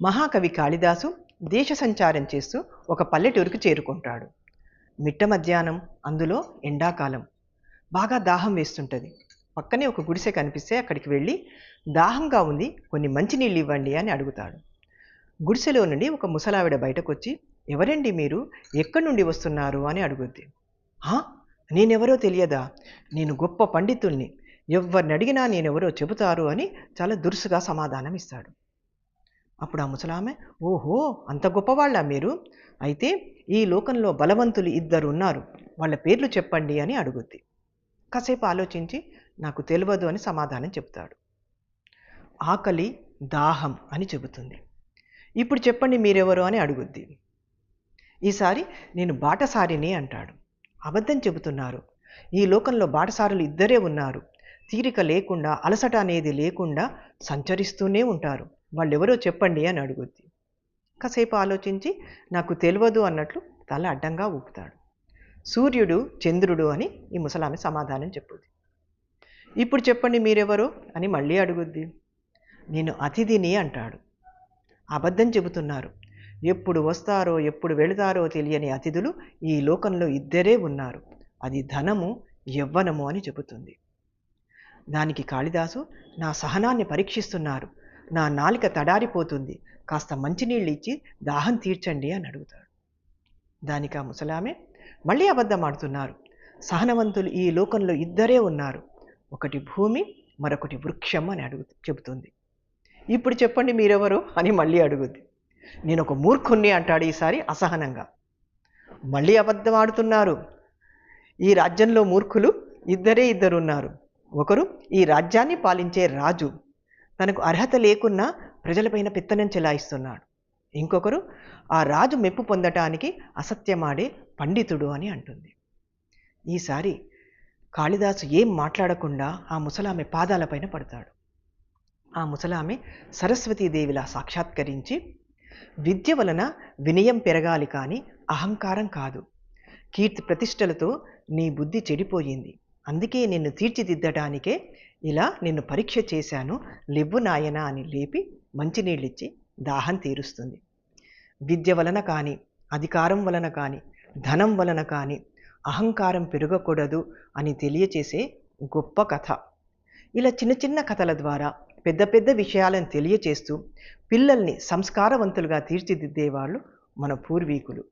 మహాకవి కాళిదాసు దేశ సంచారం చేస్తూ ఒక పల్లెటూరుకు చేరుకుంటాడు. మిట్ట మధ్యాహ్నం, అందులో ఎండాకాలం. బాగా దాహం వేస్తుంటుంది. పక్కనే ఒక గుడిసె కనిపిస్తే అక్కడికి వెళ్ళి దాహంగా ఉంది, కొన్ని మంచినీళ్ళు ఇవ్వండి అని అడుగుతాడు. గుడిసెలో నుండి ఒక ముసలావిడ బయటకొచ్చి, ఎవరండి మీరు, ఎక్కడి నుండి వస్తున్నారు అని అడుగుద్ది. "హా, నేనెవరో తెలియదా? నేను గొప్ప పండితుణ్ణి, ఎవరిని అడిగినా నేనెవరో చెబుతారు" అని చాలా దురుసుగా సమాధానం ఇస్తాడు. అప్పుడు ఆ ముసలామె, "ఓహో, అంత గొప్పవాళ్ళా మీరు? అయితే ఈ లోకంలో బలవంతులు ఇద్దరు ఉన్నారు, వాళ్ళ పేర్లు చెప్పండి" అని అడుగుద్ది. కాసేపు ఆలోచించి, "నాకు తెలియదు" అని సమాధానం చెప్తాడు. ఆకలి, దాహం అని చెబుతుంది. "ఇప్పుడు చెప్పండి మీరెవరు" అని అడుగుద్ది. ఈసారి, "నేను బాటసారిని" అంటాడు. "అబద్ధం చెబుతున్నారు, ఈ లోకంలో బాటసారులు ఇద్దరే ఉన్నారు, తీరిక లేకుండా, అలసట అనేది లేకుండా సంచరిస్తూనే ఉంటారు, వాళ్ళెవరో చెప్పండి" అని అడుగుద్ది. కాసేపు ఆలోచించి, "నాకు తెలియదు" అన్నట్లు తల అడ్డంగా ఊపుతాడు. "సూర్యుడు, చంద్రుడు" అని ఈ ముసలామె సమాధానం చెప్పుద్ది. "ఇప్పుడు చెప్పండి మీరెవరో" అని మళ్ళీ అడుగుద్ది. "నేను అతిథిని" అంటాడు. "అబద్ధం చెబుతున్నారు, ఎప్పుడు వస్తారో ఎప్పుడు వెళతారో తెలియని అతిథులు ఈ లోకంలో ఇద్దరే ఉన్నారు, అది ధనము, యవ్వనము అని చెబుతుంది. దానికి కాళిదాసు, "నా సహనాన్ని పరీక్షిస్తున్నారు, నా నాలిక తడారిపోతుంది, కాస్త మంచినీళ్ళు ఇచ్చి దాహం తీర్చండి" అని అడుగుతాడు. దానికి ఆ ముసలామె, "మళ్ళీ అబద్ధం ఆడుతున్నారు, సహనవంతులు ఈ లోకంలో ఇద్దరే ఉన్నారు, ఒకటి భూమి, మరొకటి వృక్షం" అని చెబుతుంది. "ఇప్పుడు చెప్పండి మీరెవరు" అని మళ్ళీ అడుగుద్ది. "నేను ఒక మూర్ఖుణ్ణి" అంటాడు ఈసారి అసహనంగా. "మళ్ళీ అబద్ధం ఆడుతున్నారు, ఈ రాజ్యంలో మూర్ఖులు ఇద్దరే ఇద్దరున్నారు, ఒకరు ఈ రాజ్యాన్ని పాలించే రాజు, తనకు అర్హత లేకున్నా ప్రజలపైన పెత్తనం చెలాయిస్తున్నాడు, ఇంకొకరు ఆ రాజు మెప్పు పొందటానికి అసత్యమాడే పండితుడు" అని అంటుంది. ఈసారి కాళిదాసు ఏం మాట్లాడకుండా ఆ ముసలామె పాదాలపైన పడతాడు. ఆ ముసలామె సరస్వతీదేవిలా సాక్షాత్కరించి, "విద్య వలన వినయం పెరగాలి కానీ అహంకారం కాదు. కీర్తి ప్రతిష్టలతో నీ బుద్ధి చెడిపోయింది, అందుకే నిన్ను తీర్చిదిద్దటానికే ఇలా నిన్ను పరీక్ష చేశాను, లెవ్వు నాయనా" అని లేపి మంచినీళ్ళిచ్చి దాహం తీరుస్తుంది. విద్య వలన కానీ, అధికారం వలన కానీ, ధనం వలన కానీ అహంకారం పెరగకూడదు అని తెలియచేసే గొప్ప కథ. ఇలా చిన్న చిన్న కథల ద్వారా పెద్ద పెద్ద విషయాలను తెలియచేస్తూ పిల్లల్ని సంస్కారవంతులుగా తీర్చిదిద్దేవాళ్ళు మన పూర్వీకులు.